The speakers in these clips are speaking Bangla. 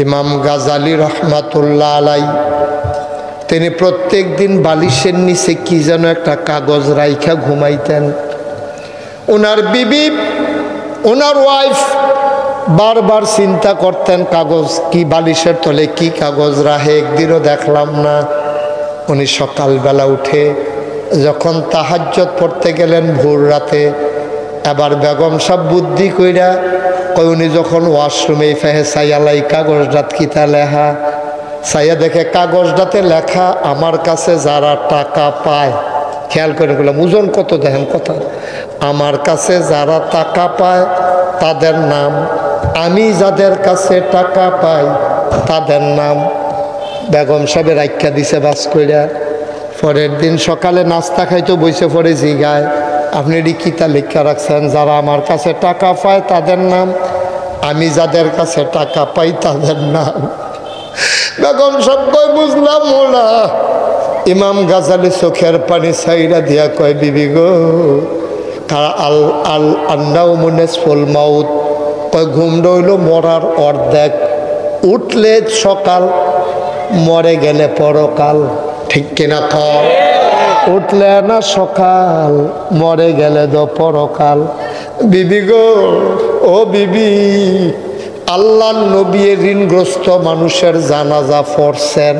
ইমাম গাজালি রহমাতুল্লাহ আলাই তিনি প্রত্যেক দিন বালিশের নিচে কি যেন একটা কাগজ রাইখা ঘুমাইতেন। ওনার বিবি, ওনার ওয়াইফ বারবার চিন্তা করতেন কাগজ কি, বালিশের তলে কি কাগজ রাহে, একদিনও দেখলাম না। উনি সকালবেলা উঠে যখন তাহাজ্জুদ পড়তে গেলেন ভোর রাতে, এবার বেগম সব বুদ্ধি কইরা কই উনি যখন ওয়াশরুমে ফেহে সাইয়ালাই কাগজটাত কিতা লেখা, সাইয়া দেখে কাগজটাতে লেখা আমার কাছে যারা টাকা পায়, খেয়াল করে বললাম ওজন কত দেখেন কথা, আমার কাছে যারা টাকা পায় তাদের নাম, আমি যাদের কাছে টাকা পাই তাদের নাম। বেগম সাহেবের আখ্যা দিছে বাস কইরা। পরের দিন সকালে নাস্তা খাইতো বইসে পড়ে জিগায় আপনি এটি কিতা লেখা রাখছেন, যারা আমার কাছে টাকা পায় তাদের নাম, আমি যাদের কাছে টাকা পাই তাদের নাম। বেগম সব কই বুঝলাম ওরা। ইমাম গাজালি চোখের পানি ছাইরা দিয়া কয় বিবি গো, আল আল আন্নাউ মুনিসফুল মাউত, কয় ঘুম রইল মরার অর্ধেক, উঠলে সকাল মরে গেলে পরকাল, ঠিক কিনা কর? উঠলে না সকাল মরে গেলে তো পরকাল। বিবি গো, ও বিবি, আল্লাহ নবী ঋণগ্রস্ত মানুষের জানাজা পড়ছেন,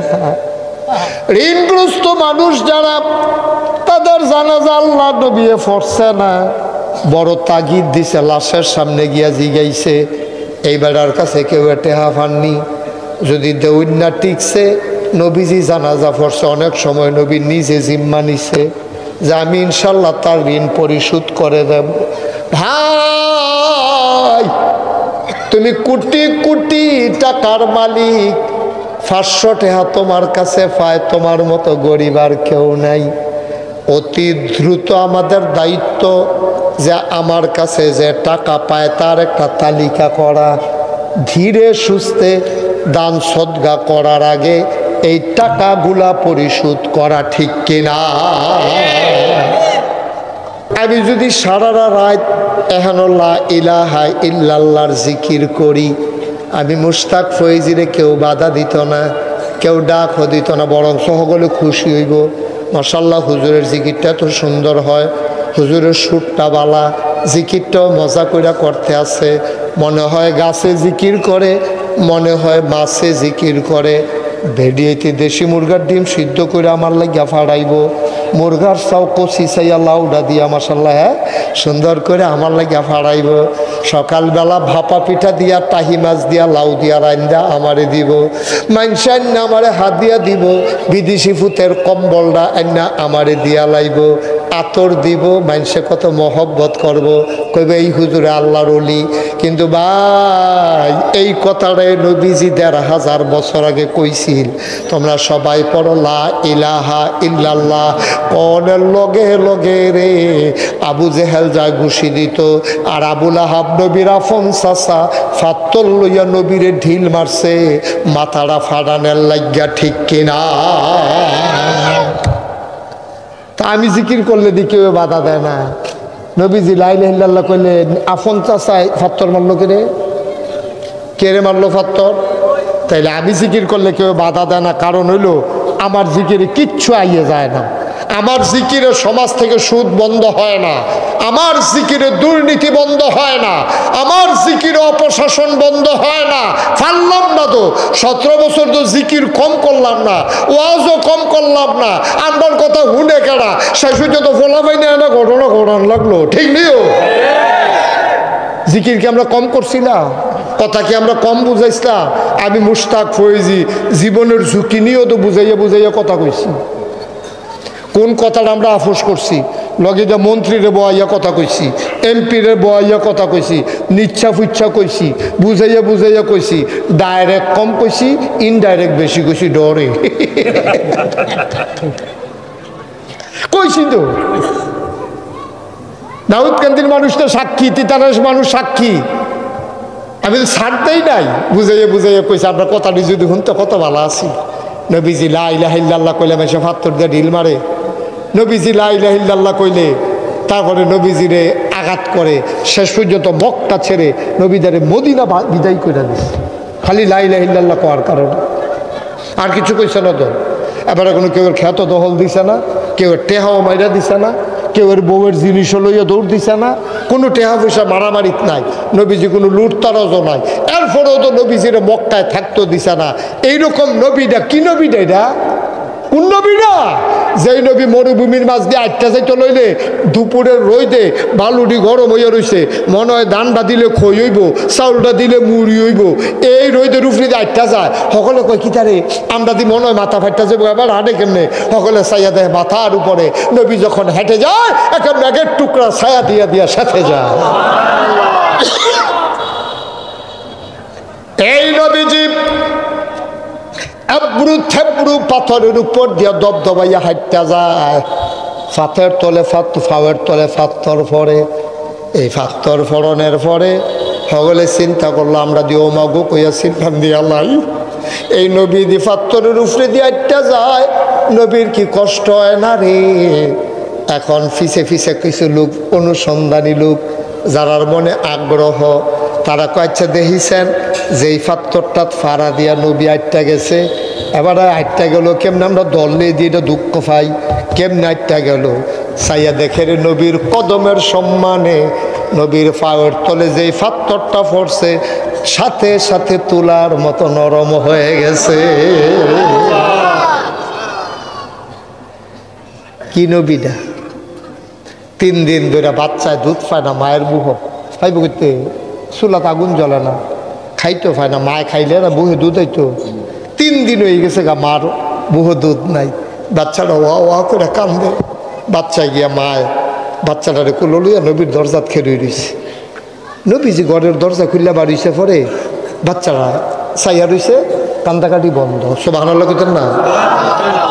ঋণগ্রস্ত মানুষ যারা তাদের জানাজা আল্লাহ নবী পড়ছে না। বড় তাগিদ দিছে, লাশের সামনে গিয়া জিগাইছে এই বেড়ার কাছে কেউ টেহা পাননি, যদি দেউন্না টিকছে নবীজি জানাজা পড়ছে, অনেক সময় নবী নিজে জিম্মা নিছে যে আমি ইনশাল্লাহ তার ঋণ পরিশোধ করে দেব। ভাই তুমি কোটি কোটি টাকার মালিক, 500 টাকা তোমার কাছে পায়, তোমার মতো গরিব আর কেউ নাই। অতি দ্রুত আমাদের দায়িত্ব যে আমার কাছে যে টাকা পায় তার একটা তালিকা করা, ধীরে সুস্থে দান সদকা করার আগে এই টাকাগুলা পরিশোধ করা, ঠিক কিনা? আমি যদি সারা রাত এহানুল্লাহ ইলাহা ইল্লাল্লাহর জিকির করি, আমি মুশতাক ফয়েজিরে কেউ বাধা দিত না, কেউ ডাকও দিত না, বরং সকলে খুশি হইব। মাশাআল্লাহ হুজুরের জিকিরটা তো সুন্দর হয়, হুজুরের সুরটা বালা, জিকিরটাও মজা করে করতে আছে। মনে হয় গাছে জিকির করে, মনে হয় মাছে জিকির করে। ভেডিয়েতে দেশি মুরগার ডিম সিদ্ধ করে আমার লাগিয়া ফাড়াইব, মুরগার চাও কষি চাইয়া লাউডা দিয়া মাশাআল্লাহ হ্যাঁ সুন্দর করে আমার লাগিয়া ফাড়াইব। সকালবেলা ভাপা পিঠা দিয়া, টাহি মাছ দিয়া, লাউ দিয়া রান্দা আমারে দিব। মাংস আন্না আমারে হাত দিয়া দিব, বিদেশি ফুতের কম্বলটা আন্না আমারে দিয়া লাইব, আতর দিব, মানুষে কত মহব্বত করব, কইবে এই হুজুরে আল্লাহর ওলি। কিন্তু ভাই এই কথাটাই নবীজি ১৫০০ বছর আগে কইছিল। তোমরা সবাই পড়ো লা ইলাহা ইল্লাল্লাহ, কনের লগে লগে রে আবু জেহেল যা ঘুষি দিত, আর আবুল আহাব নবীর আফন চাচা ফাত্তর লইয়া নবীরে ঢিল মারছে মাথাটা ফাড়ানের লাগিয়া, ঠিক কিনা? তা আমি জিকির করলে দি কেউ বাধা দেয় না। নবীজি লা ইলাহা ইল্লাল্লাহ কইলে আফন চাচায় ফাত্তর মারলো কে রে মারলো ফাত্তর? তাইলে আমি জিকির করলে কেউ বাধা দেয় না, কারণ হইল আমার জিকিরে কিচ্ছু আইয়ে যায় না, আমার জিকিরে সমাজ থেকে সুদ বন্ধ হয় না, আমার জিকিরে দুর্নীতি বন্ধ হয় না, আমার জিকিরে অপশাসন বন্ধ হয় না। পারলাম না তো 17 বছর তো জিকির কম করলাম না, ওয়াজও কম করলাম না, আমার কথা হুনে কেনা শেষ পর্যন্ত ফোলা পাইনি একটা ঘটনা ঘটান লাগলো, ঠিক নিও? জিকির কি আমরা কম করছি না? কথা কি আমরা কম বুঝাইছিলাম? আমি মুশতাক ফয়েজি জীবনের ঝুঁকি নিয়েও তো বুঝাইয়া বুঝাইয়া কথা কইছি। কোন কথাটা আমরা আফোস করছি? লগে যা মন্ত্রীরে বয়াইয়া কথা কইছি, এমপিরে বয়াইয়া কথা কইছি, নিচ্ছা ফুচ্ছা কইছি, বুঝাইয়া বুঝাইয়া কইছি, ডাইরেক্ট কম কইছি, ইনডাইরেক্ট বেশি কইছি, ডরে কইছি তো। দাউদকান্দির মানুষ তো সাক্ষী, তিতারাস মানুষ সাক্ষী, আমি তো ছাড়তেই নাই, বুঝাইয়া বুঝাইয়া কইছি। আপনার কথাটি যদি শুনতে কত ভালো আছি। নবীজি লা ইলাহা ইল্লাল্লাহ কইলে মেশে ফাত্তর দিয়ে ঢিল মারে, নবীজি লা ইলাহা ইল্লাল্লাহ কইলে তারপরে নবীজিরে আঘাত করে, শেষ পর্যন্ত মক্কা ছেড়ে নবীদারে মদিনা বিদায় করে দিছে। খালি লা ইলাহা ইল্লাল্লাহ কোয়ার কারণে, আর কিছু কইছে না তো। এবারে কোনো কেউ খ্যাত দখল দিছে না, কেউ টেহাও মাইরা দিছে না, কেউ বউয়ের জিনিসও লইয়া দৌড় দিছে না, কোনো টেহা পয়সা মারামারিত নাই, নবীজি কোনো লুটতারাজও নাই। এরপরেও তো নবীজির মক্কায় থাকতো দিছে না। এইরকম নবীটা কি নবীটা? এটা কোন নবীটা? যেই নবী মরুভূমির মাঝ দিয়ে আটটা যাইতে লইলে দুপুরের রইদে বালুটি গরম হইয়া রইছে, মনে হয় ধানটা দিলে খই হইব, চাউলটা দিলে মুড়ি হইব, এই রইদের উফরি দিয়ে আটটা যায়। সকলে কয় কি তারে আমরা দি মনে হয় মাথা ফাটটা যাবো, এবার হাঁটে কেমনে? সকলে ছায়া দেয় মাথার উপরে। নবী যখন হেঁটে যায় একটা ম্যাগের টুকরা ছায়া দিয়া দিয়া সাথে যায়। এই নবীজি এবড়ু থেবড়ু পাথরের উপর দিয়া দবদবাইয়া হাঁটতে যায়। ফাতের তলে ফাওয়ের তলে ফাত্তর পরে। এই ফাত্তর ফরনের পরে সকলে চিন্তা করলো আমরা দিয়ে ওমাগো কইয়া চিন্তা দিয়া লাই। এই নবী দি ফাত্তরের উপরে দিয়ে হাঁটতে যায়, নবীর কি কষ্ট হয় না রে। এখন ফিসে ফিসে কিছু লোক, অনুসন্ধানী লোক, যারার মনে আগ্রহ, তারা কয়েকটা দেখিছেন যে এই ফাত্তরটা ফাড়া দিয়া নবী আটটা গেছে। এবার আটটা গেল কেমনে? আমরা দলে দিয়ে এটা দুঃখ পাই, কেমনে আটটা গেল? চাইয়া দেখে রে নবীর কদমের সম্মানে নবীর পায়ের তলে যেই ফাত্তরটা পড়ছে সাথে সাথে তুলার মতো নরম হয়ে গেছে। কি নবীটা? 3 দিন ধরে বাচ্চায় দুধ পায় না, মায়ের বুহ পাইব করতে, চুলাত আগুন জ্বলে না, খাইতেও পায় না, মায় খাইলে না বুহে দুধ হইতো। 3 দিন হয়ে গেছে গা মার বুহ দুধ নাই। বাচ্চাটা ওয়া ওয়া করে কান্দে। বাচ্চা গিয়া মায় বাচ্চাটারে কুলো লইয়া নবীর দরজাত খেয়ে রইছে। নবীজি ঘরের দরজা খুললে বাড়িছে পরে বাচ্চারা চাইয়া রইছে, কান্দাকাটি বন্ধ। সুবহানাল্লাহ কইতেন না?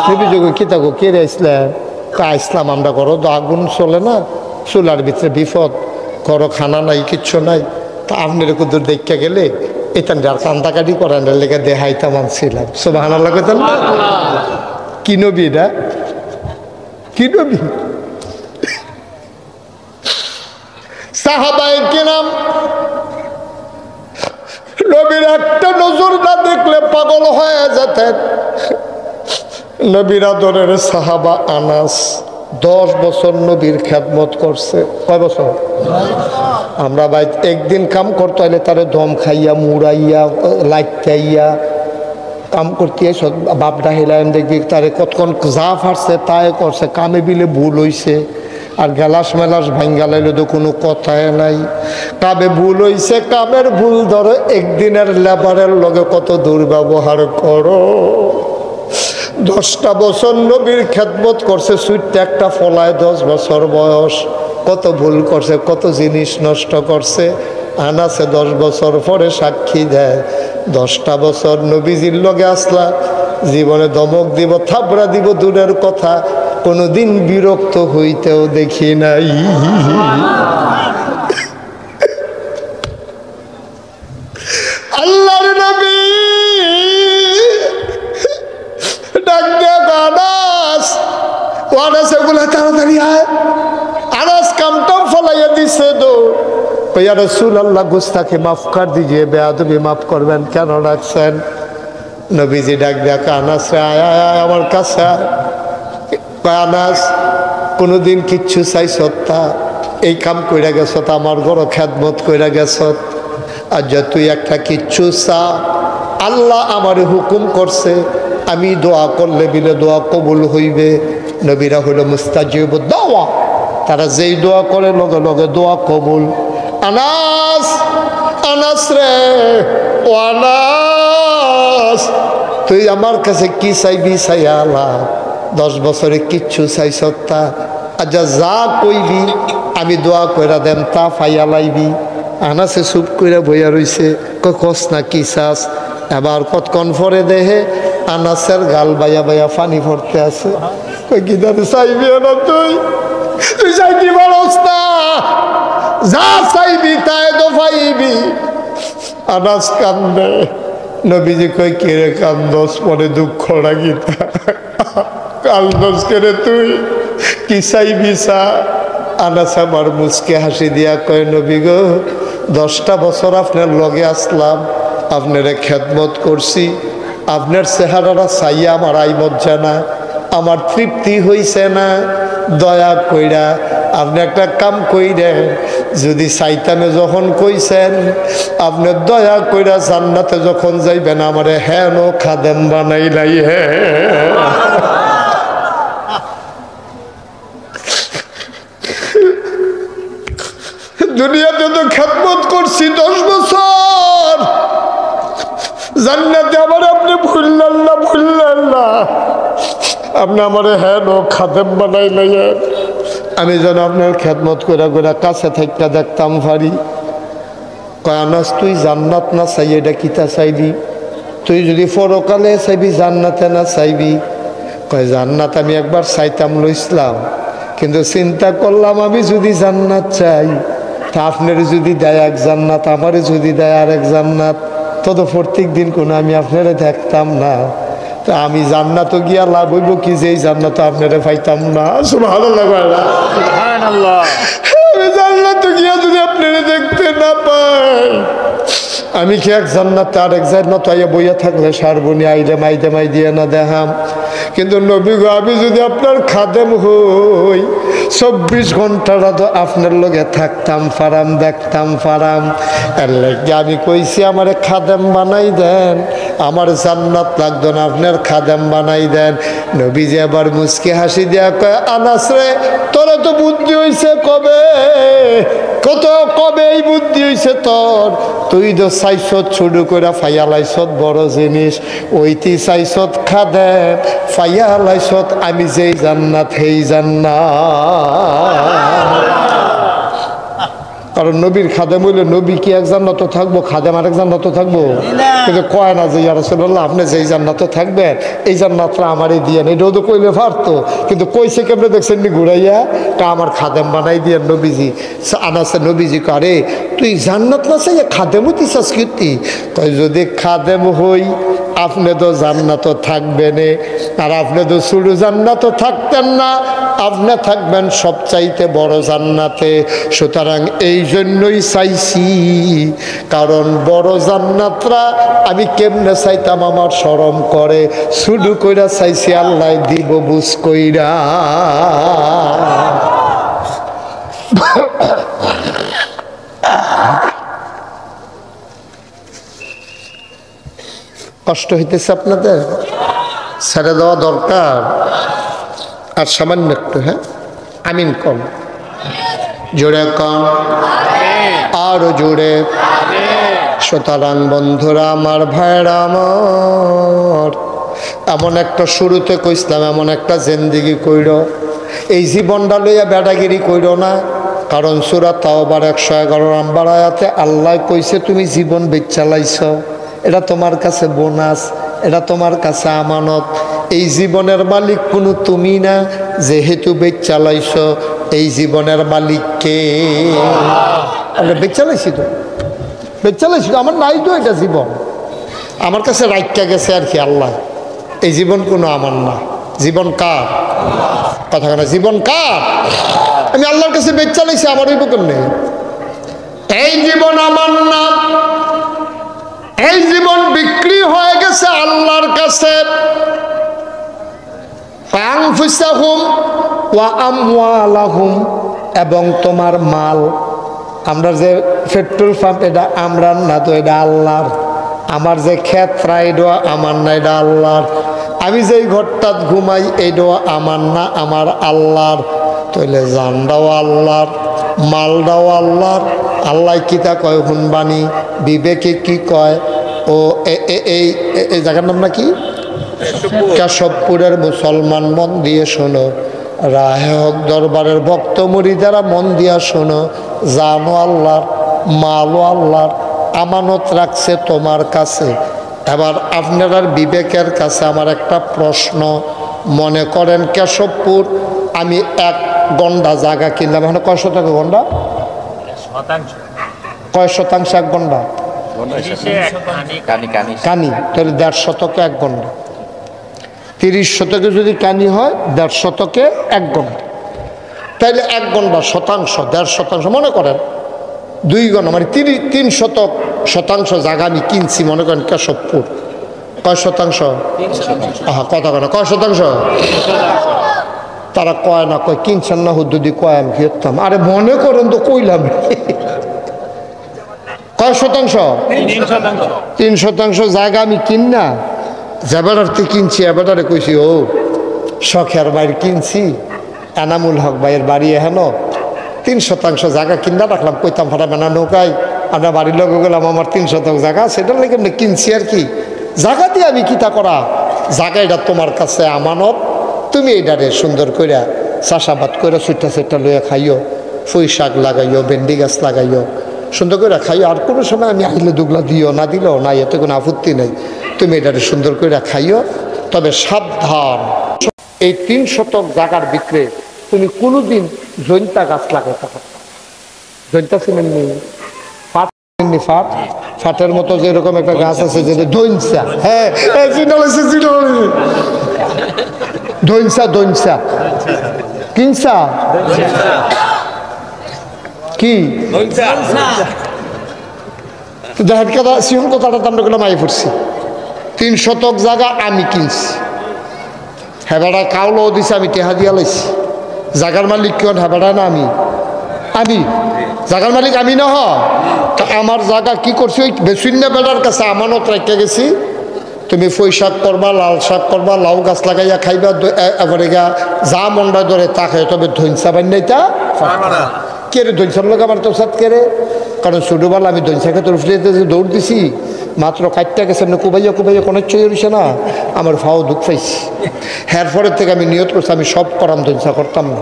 নবী যোগ কি থাকো কে রে আসলাম? আসলাম আমরা, করো তো আগুন চলে না, চুলার ভিতরে বিপদ, করো খানা নাই, কিচ্ছু নাই, তা আপনার কুদুর দেখা গেলে এখান আর কান্দাকাটি করেন লেগে দেহাইতাম আনছিলাম। সুবহানাল্লাহ কইতেন না? কি নবী এটা? কি নবী? সাহাবায়ে কেরাম নবীর একটা নজর না দেখলে পাগল হয়ে যেতেন। নবীর আদরের সাহাবা আনাস 10 বছর নবীর খেদমত করছে। কয় বছর? আমরা ভাই একদিন কাম করতে হলে তারে দম খাইয়া মুড়াইয়া লাইটাইয়া কাম করতে বাপ ডাহিলাম দেখবি তারে কতক্ষণ যা ফাটছে তাই করছে, কামে বিলে ভুল হইছে। আর গেলাস মেলাস ভাঙ্গা লাইলে তো কোনো কথাই নাই। কামে ভুল হইছে, কামের ভুল ধরো, একদিনের লেবারের লগে কত দুর্ব্যবহার করো। 10টা বছর নবীর খেদমত করছে, সুইটটা একটা ফলায় 10 বছর বয়স, কত ভুল করছে, কত জিনিস নষ্ট করছে। আনাসে 10 বছর পরে সাক্ষী দেয় 10টা বছর নবীজির লগে আসলা, জীবনে ধমক দিব, থাবড়া দিব দূরের কথা, কোনোদিন বিরক্ত হইতেও দেখি নাই। আল্লাহর নবী ডাক দিয়ে আনাস, ও আনাস এগুলো তাড়াতাড়ি আয়। আনাস কামটাম ফলাইয়া দিছে দৌড়। ইয়া রাসূলুল্লাহ গুস্তাখি মাফ কর দিজিয়ে, বেয়াদবি মাফ করবেন, কেন ডাকছেন? নবীজি ডাক দেখা আনাস রে আয় আয় আয় আমার কাছে। আনাস কোনোদিন কিচ্ছু চাইছ তা? এই কাম কইরা গেছ, আমার ঘর খেদমত কইরা গেছ, আর যে তুই একটা কিচ্ছু চা, আল্লাহ আমার হুকুম করছে আমি দোয়া করলে বিলে দোয়া কবুল হইবে। নবীরা হইল মুস্তাজিব দোয়া, তারা যেই দোয়া করে লগে লগে দোয়া কবুল। আনাস, আনাস রে, ও আনাস তুই আমার কাছে কি চাইবি? চাইয়া আল্লাহ 10 বছরে কিচ্ছু চাইছ তা? আচ্ছা যা কইবি আমি দোয়া কইরা দেম, তা ফাইয়া লাইবি। আনাসে চুপ কইরা বইয়া রইছে, কস না কি চাস? এবার কতক্ষণ পরে দেহে আনাসের গাল বাইয়া বাইয়া পানি ভরতে আছে। কই কি জানি চাইবি না তুই? তুই চাইবি পারস না, যা চাইবি তাই তো পাইবি। আনাস কান্দে। নবীজি কই কে রে কান্দস? পরে দুঃখ লাগিতা কান্দস করে তুই কি চাইবি চা? আনাস আমার মুচকে হাসি দিয়া কয় নবী গো 10টা বছর আপনার লগে আসলাম, আপনারে খেদমত করছি, আপনার চেহারাটা চাইয়া আমার আই মজ্জা না, আমার তৃপ্তি হইছে না। দয়া কইরা আপনি একটা কাম কইরেন, যদি চাইতামে যখন কইছেন, আপনি দয়া কইরা জান্নাতে যখন যাইবেন আমারে হেন খাদেম বানাইলাই। দুনিয়াতে তো খেদমত করছি 10 বছর, জান্নাতে আমার আপনি ভুললেন না, আপনি আমার হেন খাদেম বানাইলেন। আমি যেন আপনার খেদমত করে করে কাছে থাকতে দেখতাম পারি। কয় আনাস তুই জান্নাত না চাই এটা কিতা চাইবি? তুই যদি পরকালে চাইবি জান্নাতে না চাইবি? কয় জান্নাত আমি একবার চাইতাম লইছিলাম, কিন্তু চিন্তা করলাম আমি যদি জান্নাত চাই তা আপনার যদি দেয় এক জান্নাত, আমারে যদি দেয় আর এক জান্নাত, তত প্রত্যেক দিন কোনো আমি আপনারে দেখতাম না। তা আমি জান্নাতও গিয়া লাভ হইব কি যে এই জান্নাত আপনারে পাইতাম না। সুবহানাল্লাহ, সুবহানাল্লাহ। আমি জান্নাতও গিয়া যদি আপনারে দেখতে না পাই, আমি কি এক জান্নাতে আর এক জান্নাত আইয়া বইয়া থাকলে সারবনি আইলে মাই দিয়ে না দেখাম? কিন্তু নবী গো, আমি যদি আপনার খাদেম হই 24 ঘন্টাটা তো আপনার লগে থাকতাম পারাম, দেখতাম পারাম। এর লাগে আমি কইছি আমারে খাদেম বানাই দেন, আমার জান্নাত লাগতো না, আপনার খাদেম বানাই দেন। নবীজি আবার মুচকি হাসি দিয়া কয়, আনাস রে তোরা তো বুদ্ধি হইছে কবে, কবে এই বুদ্ধি হইছে তোর? তুই তো চাইছত শুরু করে ফাইয়া লাইছত বড় জিনিস, ওইটি চাইছত খাদেম, ফাইয়া লাইছত আমি যেই জান্নাত সেই জান্নাত। কারণ নবীর খাদেম হইলে নবী কি এক জান্নাত থাকবো, খাদেম আরেক জান্নাত থাকবো? কিন্তু কয় না যে ইয়া রাসূলুল্লাহ আপনি যেই জান্নাত থাকবেন এই জান্নাতটা আমারই দিয়েন, এটাও তো কইলে পারতো, কিন্তু কইছে কেমনে দেখছেন নি ঘুরাইয়া, তা আমার খাদেম বানাই দিয়েন নবীজি। আনাসে নবীজি করে তুই জান্নাত না চাই খাদেমও দিছাস কীর্তি? তাই যদি খাদেম হই আপনি তো জান্নাতও থাকবেন, আর আপনি তো শুধু জান্নাতও থাকতেন না, আপনি থাকবেন সবচাইতে বড় জান্নাতে। সুতরাং এই জন্যই চাইছি, কারণ বড় জান্নাতরা আমি কেমনে চাইতাম আমার শরম করে, শুধু কইরা চাইছি আল্লাহ দিব বুঝ কইরা। কষ্ট হইতেছে আপনাদের? ছেড়ে দেওয়া দরকার আর সামান্য একটু। হ্যাঁ, আমিন কম, জোরে কম, আরো জোরে। সুতরাং বন্ধুরা আমার, ভাইরা আমার, এমন একটা শুরুতে কইছিলাম এমন একটা জিন্দেগি কইর, এই জীবনটা লইয়া বেড়াগিরি কইর না। কারণ সূরা তাওবার 111 নম্বর আয়াতে আল্লাহ কইছে তুমি জীবন বেচালাইছ, এটা তোমার কাছে বোনাস, এটা তোমার কাছে আমানত। এই জীবনের মালিক কোনো তুমি না, যেহেতু বেচালাইছ এই জীবনের মালিক কে? আমরা বেচালাইছি তো, বেচালাইছি তো, আমার নাই তো এটা জীবন, আমার কাছে রাইখা গেছে আর কি আল্লাহ। এই জীবন কোনো আমার না, জীবন কার? কথা কেন, জীবন কার? আমি আল্লাহর কাছে বেচালাইছি, আমার ওই বুকের নেই। এই জীবন আমার না, এই জীবন বিক্রি হয়ে গেছে আল্লাহর কাছে। আনফুসাহুম ওয়া আমওয়ালাহুম, এবং তোমার মাল। আমরা যে পেট্রোল পাম্প এটা আমরা না তো, এটা আল্লাহর। আমার যে ক্ষেত্রা এটা আমার না, এটা আল্লাহর। আমি যেই ঘরটাত ঘুমাই এইটাও আমার না, আমার আল্লাহর। তাইলে জানটাও আল্লাহর, মালটাও আল্লাহর। আল্লাহ কিতা কয় হুনবানি, বিবেকে কি কয়? ও এই জায়গার নাম নাকি কেশবপুরের মুসলমান, মন দিয়ে শোনো। রাহে হক দরবারের ভক্ত মুরিদারা মন দিয়া শোনো, জানো আল্লাহর, মালও আল্লাহর, আমানত রাখছে তোমার কাছে। এবার আপনার বিবেকের কাছে আমার একটা প্রশ্ন। মনে করেন কেশবপুর আমি 1 গন্ডা জায়গা কিনলাম, এখন কয় শতাংশ গন্ডা? কয় শতাংশ 1 গন্ডা? কানি, তাহলে 1.5 শতকে 1 গন্ডা। 30 শতকে যদি কানি হয় 1.5 শতকে 1 গন্ডা, তাইলে 1 গন্ডা শতাংশ, 1.5 শতাংশ। মনে করেন 2 গন্ডা মানে 3 শতক শতাংশ জায়গা আমি কিনছি মনে করেন কেশবপুর, কয় শতাংশ? কথা কেন কয় শতাংশ? তারা কয় না, কয় কিনছেন না হুদ্দুদি, কয় আমি ফিরতাম। আরে মনে করেন তো কইলাম কয় শতাংশ? 3 শতাংশ জায়গা আমি কিন না, জেবারার্থে কিনছি। এবারে কইছি ও শখের বাড়ি কিনছি, এনামুল হক ভাইয়ের বাড়ি হেন 3 শতাংশ জায়গা কিনা রাখলাম, কইতাম ফাটাবে না নৌকায় আমরা বাড়ির লোক গেলাম আমার 3 শতাংশ জায়গা, সেটার লেগে আমি কিনছি আর কি। জায়গা দিয়ে আমি কিতা করা, জায়গা এটা তোমার কাছে আমানত, তুমি এটারে সুন্দর করে চাষাবাদ করে ছুট্টা ছুট্টা লইয়া খাইও, পুঁই শাক লাগাইও, ভেন্ডি গাছ লাগাইও, সুন্দর করে খাইও। আর কোনো সময় আমি আইলে দুগলা দিও না দিলেও না, এতে কোনো আপত্তি নেই, তুমি এটারে সুন্দর করে খাইও। তবে সাবধান, এই 3 শতক জায়গার ভিতরে তুমি কোনোদিন জৈন্তা গাছ লাগাইতে পারো। জৈন্তা চিনেন নি? ফাট চিনেননি? ফাট, ফাটের মতো যেরকম একটা গাছ আছে যেটা দৈনসা, হ্যাঁ দৈনসা, দৈনসা কিনসা কি দেখেন কথা সিংহ কথাটা আমরা গুলো মাই পড়ছি। 3 শতক জায়গা আমি কিনছি, হেবাটা কাউলও দিছে, আমি টেহা দিয়া লাইছি। জাগার মালিক কেন হেবাটা না আমি? আমি জাগার মালিক আমি না হ, তা আমার জায়গা কি করছি ওই বেসিন্য বেড়ার কাছে আমানত রেখে গেছি। তুমি পুঁই শাক করবা, লাল শাক করবা, লাউ গাছ লাগাইয়া খাইবা, এবারে গা যা মন্ডা ধরে তা খাই। তবে ধৈনসা বান্যাইটা কে রে ধৈনসার লোক আমার তো সাত কে রে, কারণ ছোটোবেলা আমি ধৈনসা খেতে উঠতে দৌড় দিছি, মাত্র কাটটা গেছে না কুবাইয়া কুবাইয়া কোনো চইছে না, আমার ফাও দুঃখ পাইছি। হ্যার পরের থেকে আমি নিয়ত করছি আমি সব করাম, ধৈনসা করতাম না,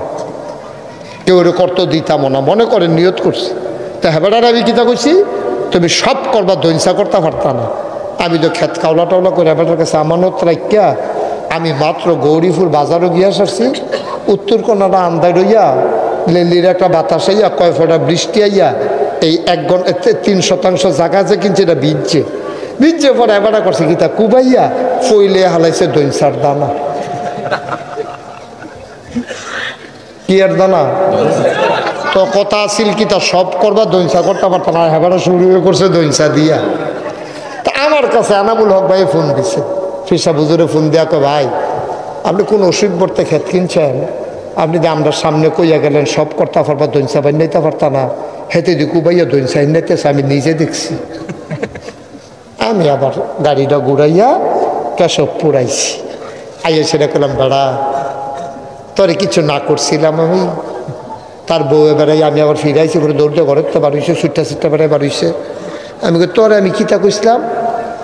কেউ ওরে করতে দিতাম না, মনে করে নিয়ত করছি। তা হেবাটার আমি কিতা করছি, তুমি সব করবা, ধৈনসা করতে পারতা না। আমি তো খেত কাউলা টাউলা করে হেবাটার কাছে আমানত রাখিয়া আমি মাত্র গৌরীপুর বাজারও গিয়া সারছি। উত্তর কন্যাটা আন্দায় রইয়া লেলির একটা বাতাস আইয়া কয় ফোঁটা বৃষ্টি আইয়া এই 1 ঘন্টা 3 শতাংশ জায়গা যে কিনছে এটা ভিজছে, ভিজছে পরে হেবাটা করছে কিতা কুবাইয়া ফইলে হালাইছে ধৈনসার দানা। কি আর দানা? তো কথা আসিল কিতা সব করবা, ধৈনসা করতে পারতাম না, হেবাটা শুরু করছে ধৈনসা দিয়া। তা আমার কাছে এনামুল হক ভাই ফোন দিছে, ফিসা বুজুরে ফোন দেয়া, কয় ভাই আপনি কোন ওষুধ ভরতে খেত কিনছেন, আপনি যে আমরা সামনে কইয়া গেলেন সব করতে পারবা, ধৈনসা বাই নিতে পারতা না, হেতে দি কুবাইয়া ধৈনসা নিতেছে, আমি নিজে দেখছি। আমি আবার গাড়িটা ঘুরাইয়া কেশবপুর আইছি, আইয়া সেটা করলাম বেড়া তোরে কিছু না করছিলাম আমি। তার বউ বেড়াই আমি আবার ফিরাইছি, করে দৌড়তে ঘরের তো বাড়িছে, ছুট্টা ছুট্টা বেড়ায় বাড়িছে। আমি তোরে আমি কিতা কইছিলাম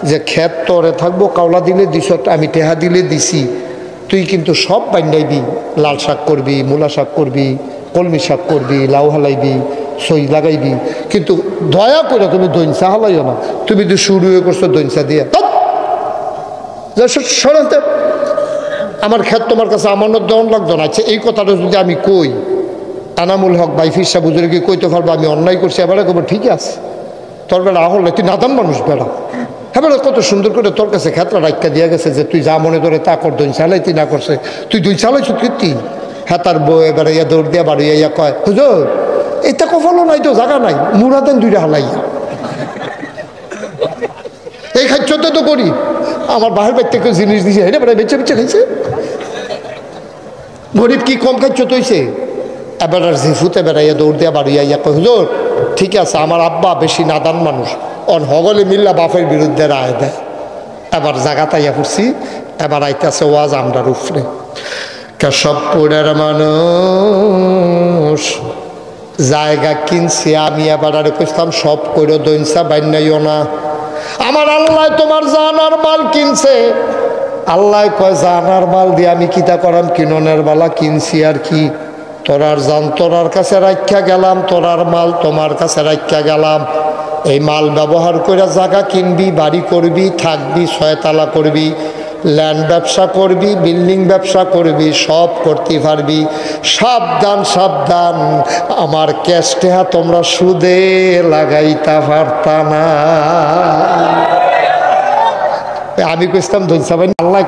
যে ক্ষেত তোরে থাকবো, কাওলা দিলে দিস, আমি টেহা দিলে দিছি, তুই কিন্তু সব বান্যাইবি, লাল শাক করবি, মূলা শাক করবি, কলমি শাক করবি, লাউ হালাইবি, সই লাগাইবি, কিন্তু দয়া করে তুমি ধৈনসা হালাইও না। তুমি তো শুরু হয়ে করছো ধৈনসা দিয়ে, সরাতে আমার ক্ষেত তোমার কাছে আমানত দেওয়ান লাগতো না। আচ্ছা এই কথাটা যদি আমি কই, এনামুল হক ভাই ফিরসা বুঝলে কি কইতে পারবো আমি অন্যায় করছি, এবারে কব ঠিক আছে তোর বেলা হলে তুই নাদান মানুষ বেড়া, হ্যাঁ বেড়া কত সুন্দর করে তোর কাছে ক্ষেত্রা রাখা দিয়া গেছে যে তুই যা মনে ধরে তা কর, দই চালাই তুই না করছে, তুই দুই চালাইছ কীর্তি। হ্যাঁ তার বউ এবারে ইয়া দৌড় দিয়া বাড়ি ইয়া কয় হুজুর এটা কফলও নাই তো, জায়গা নাই, মুড়া দেন 2টা হালাইয়া, এই খাচ্ছতে তো করি, আমার বাহির বাড়ি থেকে জিনিস দিছে, এটা বেড়া বেচে বেচে খাইছে, গরিব কি কম খাচ্ছ তৈছে। এবার জিফুতে বেড়াইয়া দৌড় দিয়া বাড়ি ইয়া কয় হুজুর ঠিক আছে, আমার আব্বা বেশি নাদান মানুষ, অন হগলে মিল্লা বাপের বিরুদ্ধে রায় দেয়। এবার জায়গা তাইয়া পড়ছি, এবার আইতেছে ওয়াজ আমরার উপরে। কেশবপুরের মানুষ জায়গা কিনছি আমি, এবার আর কইতাম সব কইরো দৈনসা বান্যাইও না, আমার আল্লাহ তোমার জানার মাল কিনছে। আল্লাহ কয় জানার মাল দিয়ে আমি কিতা করাম, কিননের বালা কিনছি আর কি, তোরার জান তোরার কাছে রাখা গেলাম, তোরার মাল তোমার কাছে রাখা গেলাম, এই মাল ব্যবহার করে জায়গা কিনবি, বাড়ি করবি, থাকবি, 6 তালা করবি, ল্যান্ড ব্যবসা করবি, বিল্ডিং ব্যবসা করবি, সব করতে পারবি। সাবধান সাবধান, আমার ক্যাশ টেহা তোমরা সুদে লাগাইতে পারতা না। আমি কইতাম ধৈর্য আল্লাহ